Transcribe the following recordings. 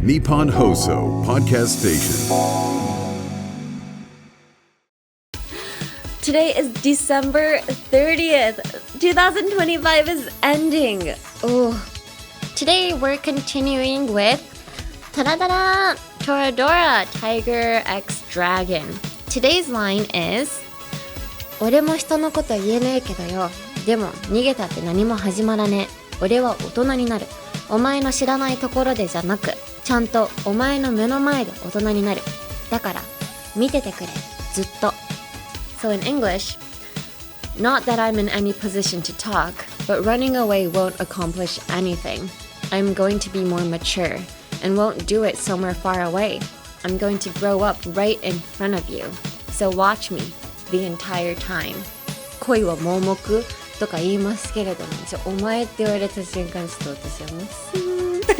Nippon Hoso Podcast Station. Today is December 30th. 2025 is ending. Oh. Today we're continuing with Toradora, Tiger X Dragon. Today's line is 俺も人のこと言えねぇけどよ。でも逃げたって何も始まらねぇ。俺は大人になる。お前の知らないところでじゃなく、ちゃんとお前の目の前で大人になる。だから見ててくれ、ずっと。So in English, not that I'm in any position to talk, but running away won't accomplish anything. I'm going to be more mature and won't do it somewhere far away. I'm going to grow up right in front of you. So watch me the entire time. 恋は盲目とか言いますけれども、お前って言われた瞬間ちょっと私はもうスーンって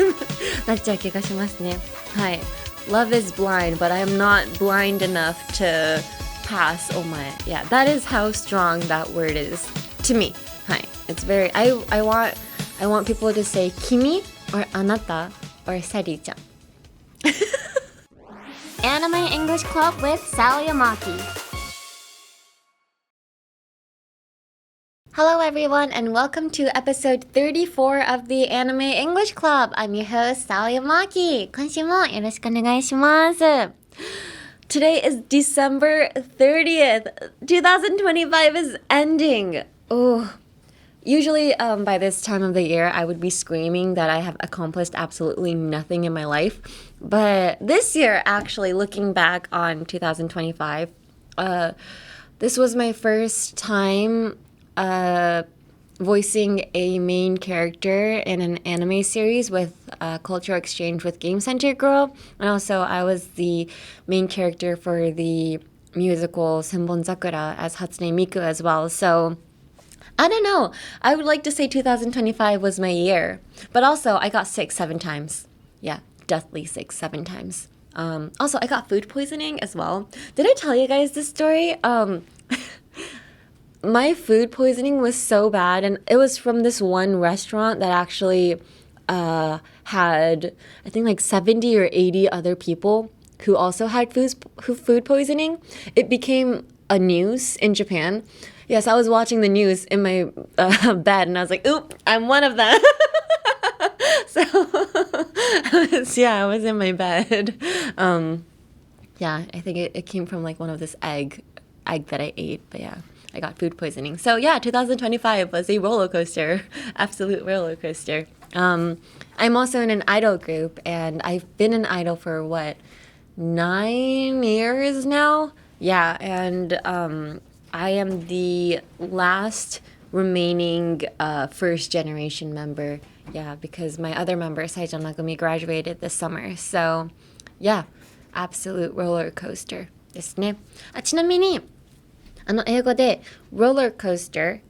なっちゃう気がしますね。はい。Love is blind, but I'm not blind enough to pass お前。Yeah, that is how strong that word is to me. はい。It's very, I want people to say 君 or あなた or サリーちゃん。Anime English Club with Sally Amaki.Hello everyone and welcome to episode 34 of the Anime English Club. I'm your host, Sally Amaki. 今週もよろしくお願いします。Today is December 30th. 2025 is ending. Oh, usually by this time of the year, I would be screaming that I have accomplished absolutely nothing in my life. But this year, actually, looking back on 2025, this was my first time voicing a main character in an anime series with cultural exchange with Game Center Girl. And also I was the main character for the musical Senbon Sakura as Hatsune Miku as well. So I don't know. I would like to say 2025 was my year. But also I got sick 7 times. Yeah, deathly sick 7 times. Also, I got food poisoning as well. Did I tell you guys this story? My food poisoning was so bad, and it was from this one restaurant that actually had, I think, like 70 or 80 other people who also had food poisoning. It became a news in Japan. Yes, I was watching the news in my bed, and I was like, oop, I'm one of them. So, I was in my bed. Yeah, I think it came from like one of this egg that I ate, but yeah. I got food poisoning. So yeah, 2025 was a roller coaster, absolute roller coaster. I'm also in an idol group, and I've been an idol for 9 years now? Yeah, and I am the last remaining first generation member. Yeah, because my other member, Saijan Nagumi, graduated this summer. So yeah, absolute roller coaster ですね。ちなみに英語で roller coaster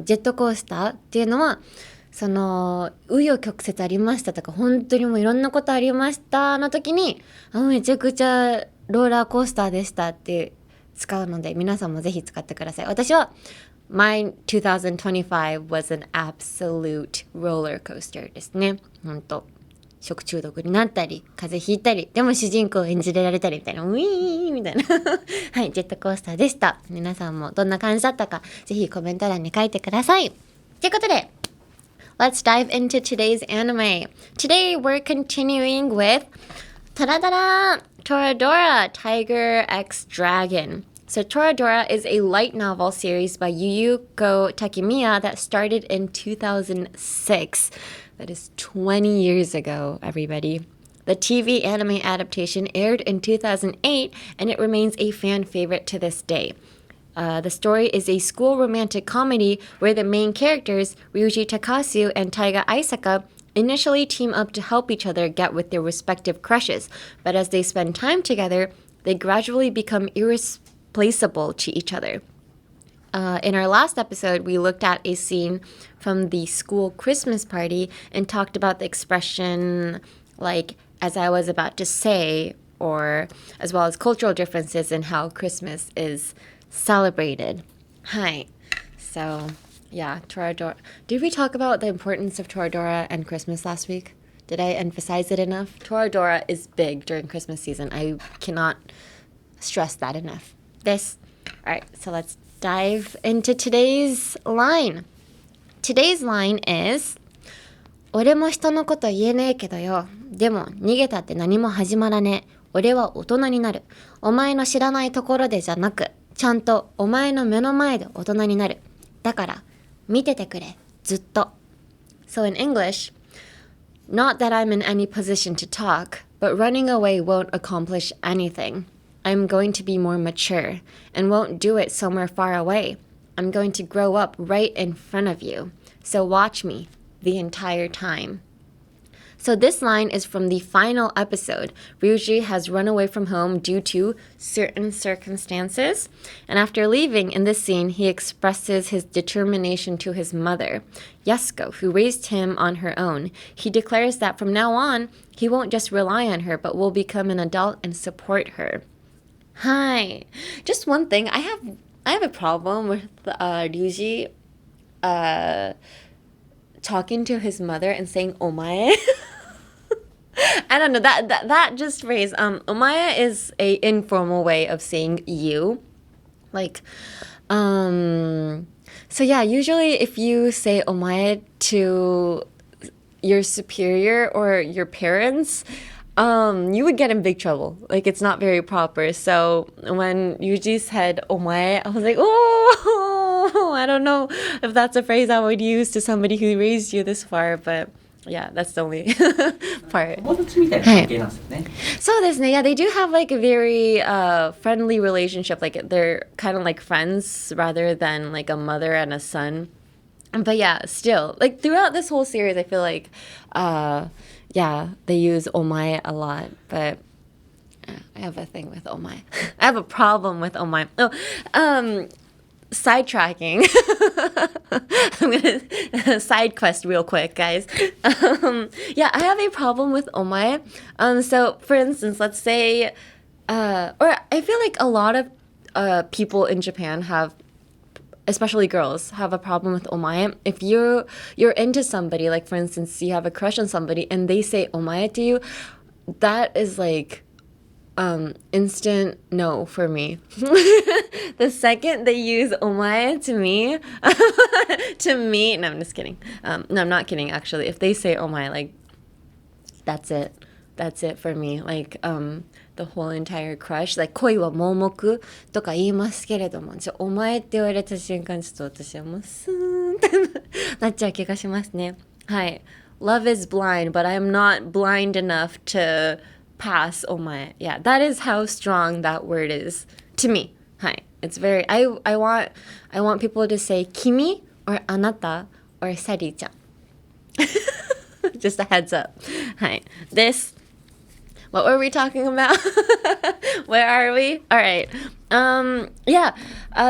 ジェットコースターっていうのはその紆余曲折ありましたとか本当にもういろんなことありましたの時にめちゃくちゃローラーコースターでしたって使うので皆さんもぜひ使ってください。私は My 2025 was an absolute roller coaster ですね。本当食中毒になったり風邪ひいたりでも主人公を演じられたりみたいなウィーンみたいなはいジェットコースターでした。皆さんもどんな感じだったかぜひコメント欄に書いてください。ということで Let's dive into today's anime. Today we're continuing with Toradora, Tiger X Dragon. So Toradora is a light novel series by Yuyuko Takemiya that started in 2006. That is 20 years ago, everybody. The TV anime adaptation aired in 2008, and it remains a fan favorite to this day. The story is a school romantic comedy where the main characters, Ryuji Takasu and Taiga Aisaka, initially team up to help each other get with their respective crushes, but as they spend time together, they gradually become irreplaceable to each other. In our last episode, we looked at a scene from the school Christmas party and talked about the expression like, as I was about to say, or as well as cultural differences in how Christmas is celebrated. Hi. So, yeah, Toradora. Did we talk about the importance of Toradora and Christmas last week? Did I emphasize it enough? Toradora is big during Christmas season. I cannot stress that enough. This. All right, so let's dive into today's line. Today's line is 俺も人のこと言えねえけどよ。でも逃げたって何も始まらねえ。俺は大人になる。お前の知らないところでじゃなく、ちゃんとお前の目の前で大人になる。だから見ててくれ。ずっと。So in English, not that I'm in any position to talk, but running away won't accomplish anything. I'm going to be more mature and won't do it somewhere far away. I'm going to grow up right in front of you. So watch me the entire time. So this line is from the final episode. Ryuji has run away from home due to certain circumstances. And after leaving in this scene, he expresses his determination to his mother, Yasuko, who raised him on her own. He declares that from now on, he won't just rely on her, but will become an adult and support her. Hi. Just one thing. I have a problem with Ryuji talking to his mother and saying omae. I don't know, that just phrase, omae is a informal way of saying you. Like, so yeah, usually if you say omae to your superior or your parents, you would get in big trouble. Like, it's not very proper. So when Yuji said omae, I was like, oh, I don't know if that's a phrase I would use to somebody who raised you this far, but yeah, that's the only part. 友達みたいな関係なんですよね。そうですね. Yeah, they do have like a very friendly relationship. Like, they're kind of like friends rather than like a mother and a son. But yeah, still, like throughout this whole series, I feel like, yeah, they use omae a lot. But I have a thing with omae. I have a problem with omae. Oh, sidetracking. I'm gonna side quest real quick, guys. Yeah, I have a problem with omae. So for instance, let's say, or I feel like a lot of people in Japan have, especially girls, have a problem with omae. If you're into somebody, like for instance, you have a crush on somebody and they say omae to you, that is like instant no for me. The second they use omae to me, no, I'm just kidding. No, I'm not kidding, actually. If they say omae, like, that's it for me. Like, the whole entire crush, like, 恋は盲目とか言いますけれども、お前って言われた瞬間、ちょっと私はもうスーンってなっちゃう気がしますね。はい。Love is blind, but I'm not blind enough to pass omae. Yeah, that is how strong that word is to me. はい。It's very, I want people to say 君 or あなた or サリーちゃん。Just a heads up. はい。This, what were we talking about? Where are we? All right. Yeah.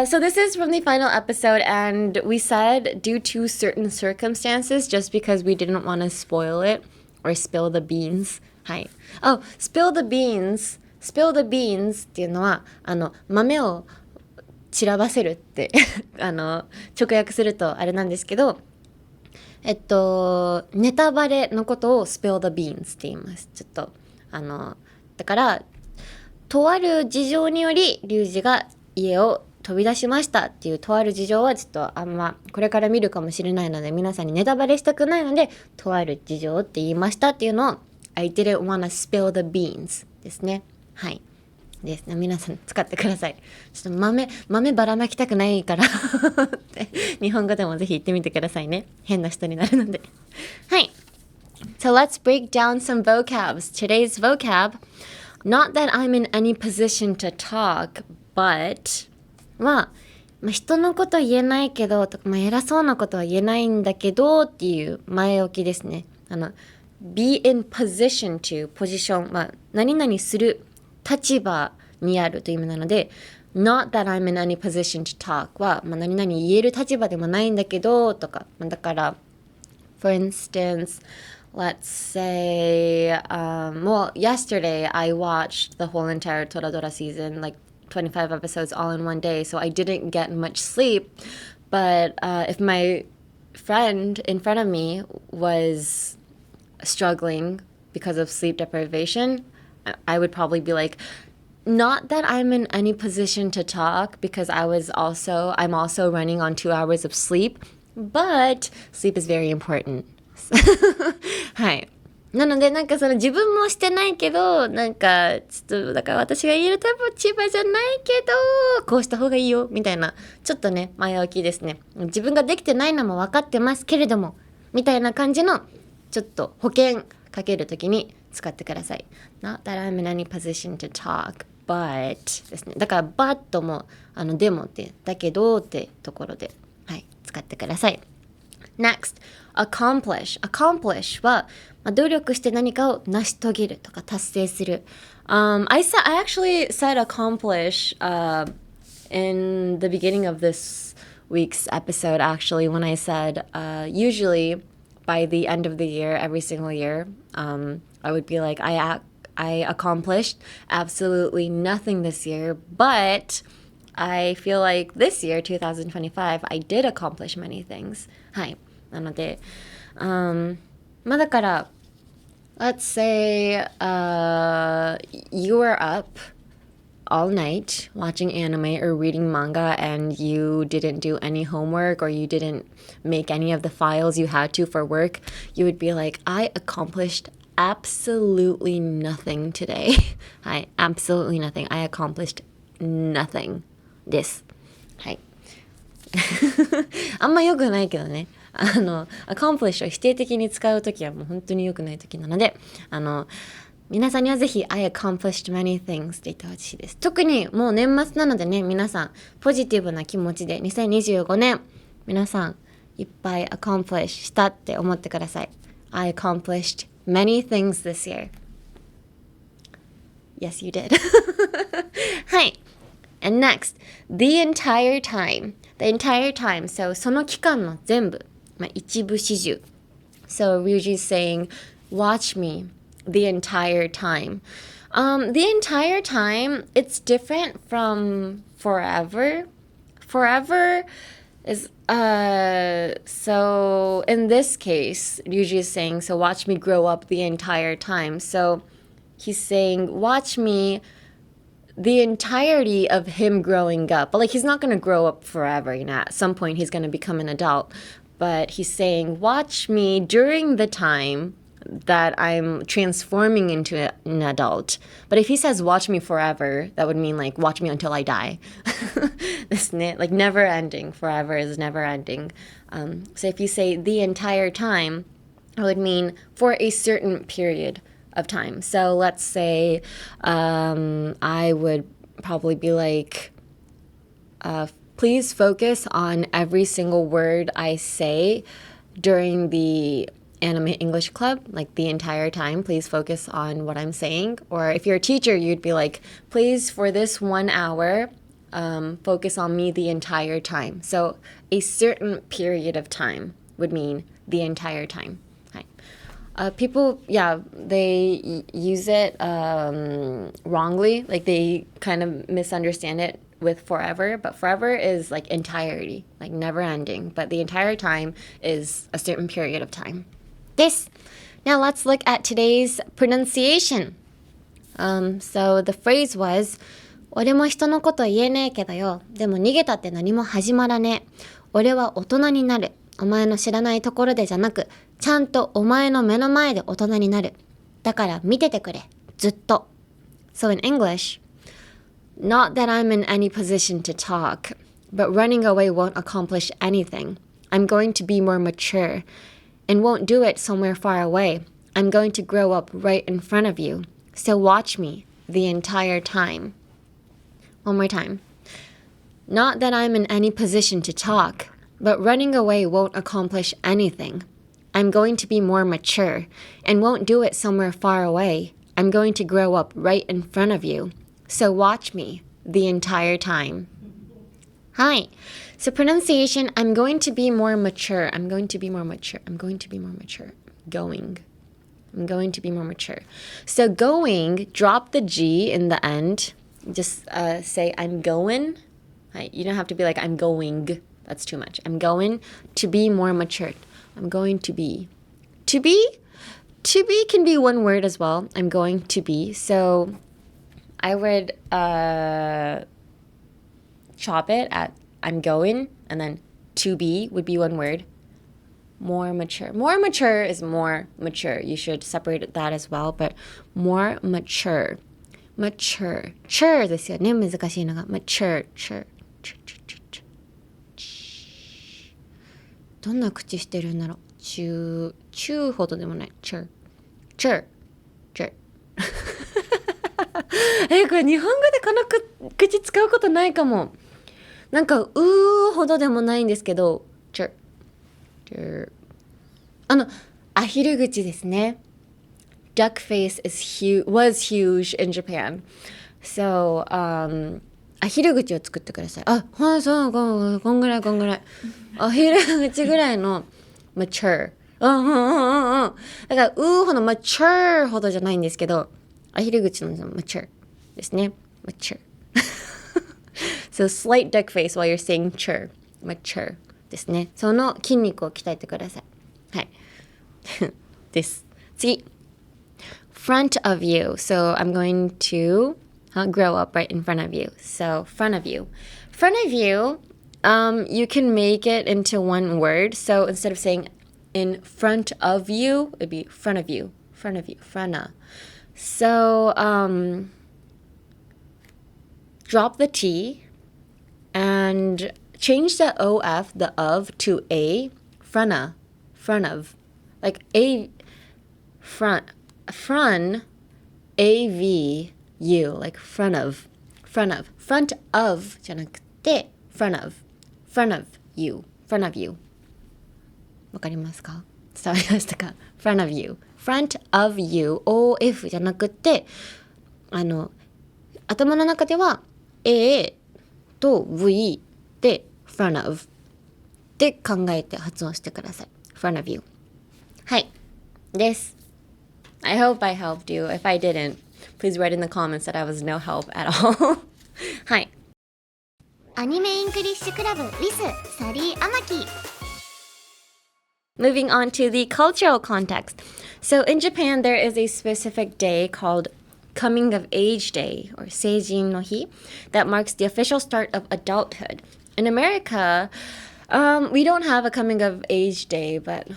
So this is from the final episode, and we said due to certain circumstances, just because we didn't want to spoil it or spill the beans. はい。Oh, spill the beans. Spill the beans っていうのは、豆を散らばせるって直訳するとあれなんですけど、ネタバレのことを spill the beans って言います。ちょっとだからとある事情によりリュウジが家を飛び出しましたっていうとある事情はちょっとあんまこれから見るかもしれないので皆さんにネタバレしたくないのでとある事情って言いましたっていうのを I didn't wanna spill the beans ですね。はいですね。皆さん使ってください。ちょっと豆ばらまきたくないからって日本語でもぜひ言ってみてくださいね。変な人になるので。はい。So let's break down some vocabs. Today's vocab, not that I'm in any position to talk, but まあ人のこと言えないけどとか、偉そうなことは言えないんだけどっていう前置きですね。be in position to ポジション、何々する立場にあるという意味なので not that I'm in any position to talk は、何々言える立場でもないんだけどとか、だから for instance let's say well yesterday I watched the whole entire Toradora season, like 25 episodes all in one day, so I didn't get much sleep, but if my friend in front of me was struggling because of sleep deprivation, I would probably be like, not that I'm in any position to talk because I'm also running on 2 hours of sleep, but sleep is very important. はい。なのでなんかその自分もしてないけど、なんかちょっとだから私が言える立場じゃないけど、こうした方がいいよみたいな、ちょっとね前置きですね。自分ができてないのも分かってますけれども、みたいな感じのちょっと保険かけるときに使ってください。Not that I'm in any position to talk, but ですね。だから but もでもってだけどってところで、はい、使ってください。Next, accomplish は、努力して何かを成し遂げるとか達成する。I actually said accomplish in the beginning of this week's episode, actually, when I said usually by the end of the year, every single year, I would be like, I accomplished absolutely nothing this year, but I feel like this year, 2025, I did accomplish many things. はい。なので、だから、let's say you were up all night watching anime or reading manga and you didn't do any homework or you didn't make any of the files you had to for work, you would be like, I accomplished absolutely nothing today. はい。absolutely nothing. I accomplished nothing. です。はい。あんま良くないけどね。accomplish を否定的に使うときはもう本当に良くないときなので、皆さんにはぜひ I accomplished many things って言ってほしいです。特にもう年末なのでね、皆さんポジティブな気持ちで2025年皆さんいっぱい accomplish したって思ってください。I accomplished many things this year. Yes, you did. はい。And next, the entire time. The entire time. So, その期間の全部。一部始終。So, Ryuji's saying, watch me the entire time. The entire time, it's different from forever. Forever is, so in this case, Ryuji is saying, so watch me grow up the entire time. So, he's saying, watch me the entirety of him growing up. But like he's not going to grow up forever, at some point he's going to become an adult. But he's saying, watch me during the time that I'm transforming into an adult. But if he says watch me forever, that would mean like watch me until I die. Isn't it? Like never ending. Forever is never ending. So if you say the entire time, it would mean for a certain period of time. So let's say I would probably be like, please focus on every single word I say during the anime English club, like the entire time. Please focus on what I'm saying. Or if you're a teacher, you'd be like, please for this 1 hour, focus on me the entire time. So a certain period of time would mean the entire time. People, they use it wrongly. Like they kind of misunderstand it with forever. But forever is like entirety, like never ending. But the entire time is a certain period of time. This. Now let's look at today's pronunciation. So the phrase was, 俺も人のこと言えねぇけどよ。でも逃げたって何も始まらねぇ。俺は大人になる。お前の知らないところでじゃなく、ちゃんとお前の目の前で大人になる。だから見ててくれ。ずっと。So in English, not that I'm in any position to talk, but running away won't accomplish anything. I'm going to be more mature and won't do it somewhere far away. I'm going to grow up right in front of you. So watch me the entire time. One more time. Not that I'm in any position to talk, but running away won't accomplish anything. I'm going to be more mature and won't do it somewhere far away. I'm going to grow up right in front of you. So watch me the entire time. Hi. So pronunciation, I'm going to be more mature. I'm going to be more mature. I'm going to be more mature. Going. I'm going to be more mature. So going, drop the G in the end. Just say I'm going. You don't have to be like I'm going. That's too much. I'm going to be more mature. I'm going to be. To be? to be can be one word as well. I'm going to be. So I would chop it at I'm going, and then to be would be one word. More mature. More mature is more mature. You should separate that as well, but more mature. Mature. Mature ですよね。難しいのが。Mature. Mature. どんな口してるんだろう。中ほどでもない。Mature. Mature. Mature. これ日本語でこの口使うことないかも。なんかほどでもないんですけど。Mature. アヒル口ですね。Duck face was huge in Japan. So, アヒル口を作ってください。そう、こんぐらい。アヒル口ぐらいの mature。だから、ほど mature ほどじゃないんですけど、アヒル口の mature ですね。mature. So, slight duck face while you're saying mature ですね。その筋肉を鍛えてください。はい。です。次。Front of you. So I'm going to grow up right in front of you. So front of you. Front of you, you can make it into one word. So instead of saying in front of you, it'd be front of you. Front of you. Front. So drop the T and change the the of to a. Front of. Like a front, A-V-U, like front of,じゃなくて、front of you. わかりますか？伝わりましたか？ front of you, O-F じゃなくて、頭の中では A と V で front of で考えて発音してください。front of you. はい。です。I hope I helped you. If I didn't, please write in the comments that I was no help at all. はい。アニメイングリッシュクラブ with サリー・アマキ。Moving on to the cultural context. So in Japan, there is a specific day called Coming of Age Day, or Seijin no Hi, that marks the official start of adulthood. In America, we don't have a Coming of Age Day, but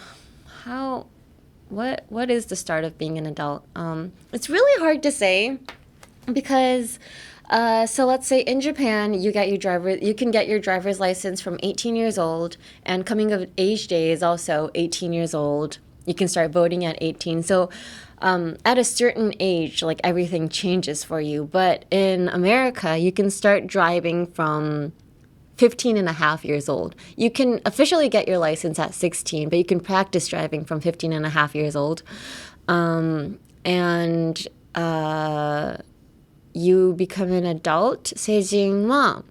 what is the start of being an adult? It's really hard to say because so let's say in Japan you can get your driver's license from 18 years old, and coming of age day is also 18 years old. You can start voting at 18. So at a certain age, like everything changes for you. But in America, you can start driving from 15 and a half years old. You can officially get your license at 16, but you can practice driving from 15 and a half years old. You become an adult. Seijin wa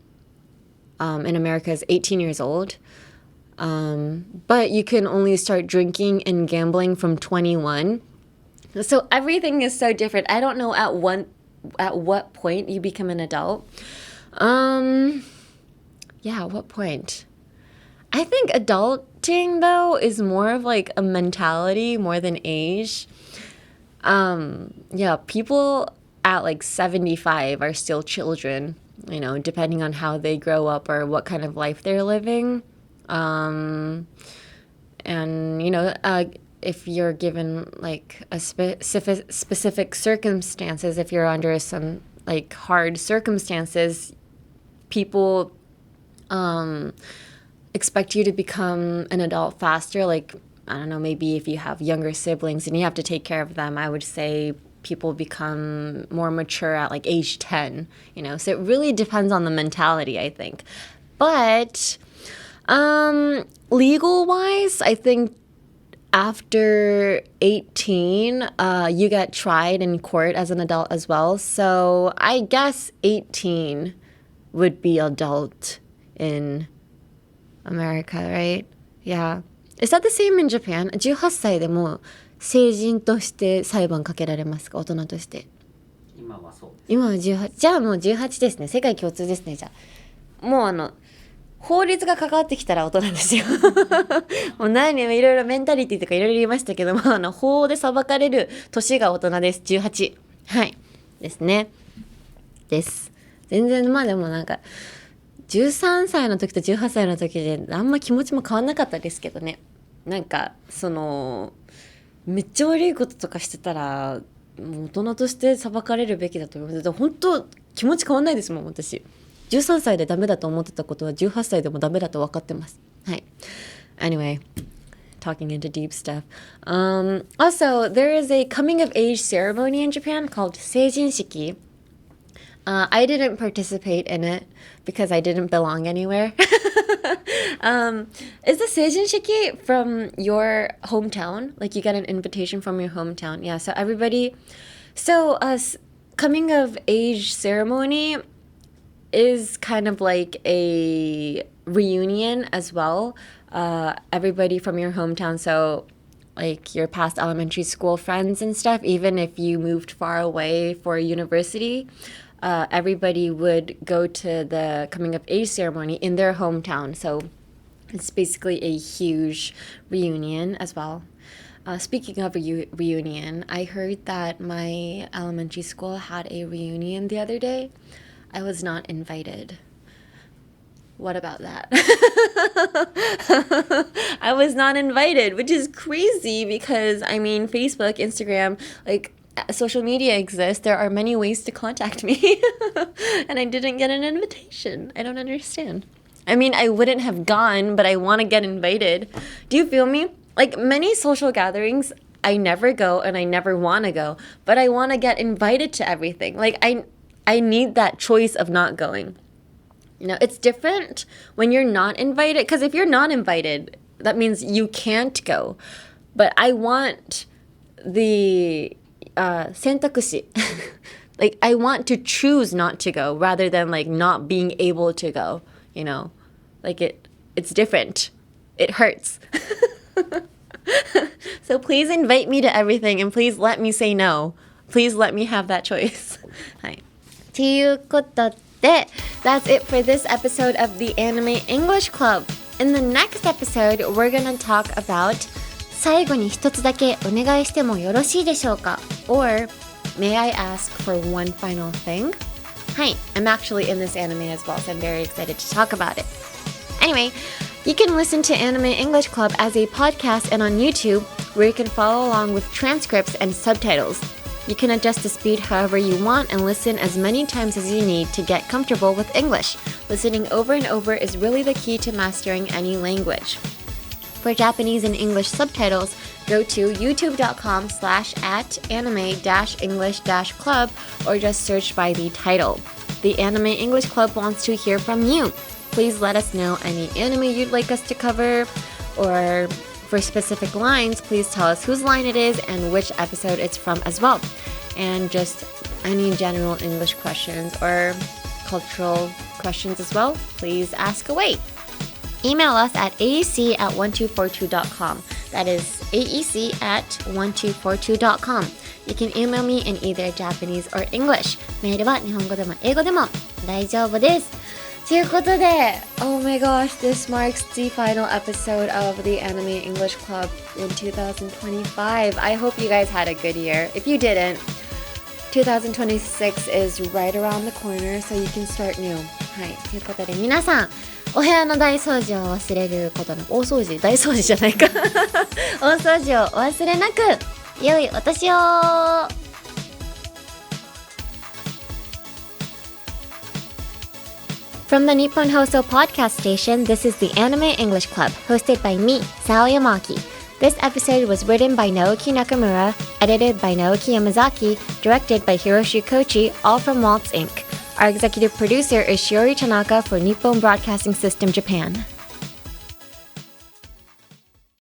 in America is 18 years old. But you can only start drinking and gambling from 21. So everything is so different. I don't know at what point you become an adult. Yeah, at what point? I think adulting, though, is more of like a mentality more than age. Yeah, people at like 75 are still children, depending on how they grow up or what kind of life they're living. If you're given like a specific circumstances, if you're under some like hard circumstances, people expect you to become an adult faster. Like, I don't know, maybe if you have younger siblings and you have to take care of them, I would say people become more mature at like age 10, so it really depends on the mentality, I think. But legal wise, I think after 18, you get tried in court as an adult as well. So I guess 18 would be adult in America, right? Yeah. Is that the same in Japan? 18歳でも成人として裁判かけられますか？大人として。今はそうです。今は18。じゃあもう18ですね。世界共通ですね。じゃあもう法律が関わってきたら大人ですよもう何いろいろメンタリティとかいろいろ言いましたけども、法で裁かれる年が大人です。18。はいですね。です全然でもなんか13歳の時と18歳の時であんま気持ちも変わんなかったですけどね。なんかめっちゃ悪いこととかしてたらもう大人として裁かれるべきだと思います。本当気持ち変わんないですもん。私13歳でダメだと思ってたことは18歳でもダメだと分かってます。はい。Anyway, talking into deep stuff. Also, there is a coming of age ceremony in Japan called 成人式. I didn't participate in it because I didn't belong anywhere. Is the 成人式 from your hometown? Like you get an invitation from your hometown. Yeah, so everybody... So, coming of age ceremony is kind of like a reunion as well. Everybody from your hometown, so like your past elementary school friends and stuff, even if you moved far away for university, everybody would go to the coming of age ceremony in their hometown. So it's basically a huge reunion as well. Speaking of a reunion, I heard that my elementary school had a reunion the other day. I was not invited. What about that? I was not invited, which is crazy because, I mean, Facebook, Instagram, like, social media exists. There are many ways to contact me. And I didn't get an invitation. I don't understand. I mean, I wouldn't have gone, but I want to get invited. Do you feel me? Like, many social gatherings, I never go and I never want to go, but I want to get invited to everything. Like, I need that choice of not going. You know, it's different when you're not invited. Because if you're not invited, that means you can't go. But I want the 選択肢 like I want to choose not to go rather than like not being able to go. You know, like it's different. It hurts. So please invite me to everything and please let me say no. Please let me have that choice. はい。ということで that's it for this episode of the Anime English Club. In the next episode, we're gonna talk about 最後に一つだけお願いしてもよろしいでしょうか or may I ask for one final thing? はい I'm actually in this anime as well, so I'm very excited to talk about it. Anyway, you can listen to Anime English Club as a podcast and on YouTube, where you can follow along with transcripts and subtitles. You can adjust the speed however you want and listen as many times as you need to get comfortable with English. Listening over and over is really the key to mastering any language. For Japanese and English subtitles, go to youtube.com/@anime-english-club or just search by the title. The Anime English Club wants to hear from you. Please let us know any anime you'd like us to cover, or for specific lines, please tell us whose line it is and which episode it's from as well. And just any general English questions or cultural questions as well, please ask away. Email us at aec@1242.com. That is aec@1242.com. You can email me in either Japanese or English. メールは日本語でも英語でも大丈夫です。ということで Oh my gosh, this marks the final episode of the Anime English Club in 2025. I hope you guys had a good year. If you didn't, 2026 is right around the corner, so you can start new. はい、ということで皆さんお部屋の大掃除を忘れることの大掃除じゃないか大掃除をお忘れなく良いお年を。From the Nippon Hoso podcast station, this is the Anime English Club, hosted by me, Sao Yamaki. This episode was written by Naoki Nakamura, edited by Naoki Yamazaki, directed by Hiroshi Kochi, all from Waltz Inc. Our executive producer is Shiori Tanaka for Nippon Broadcasting System Japan.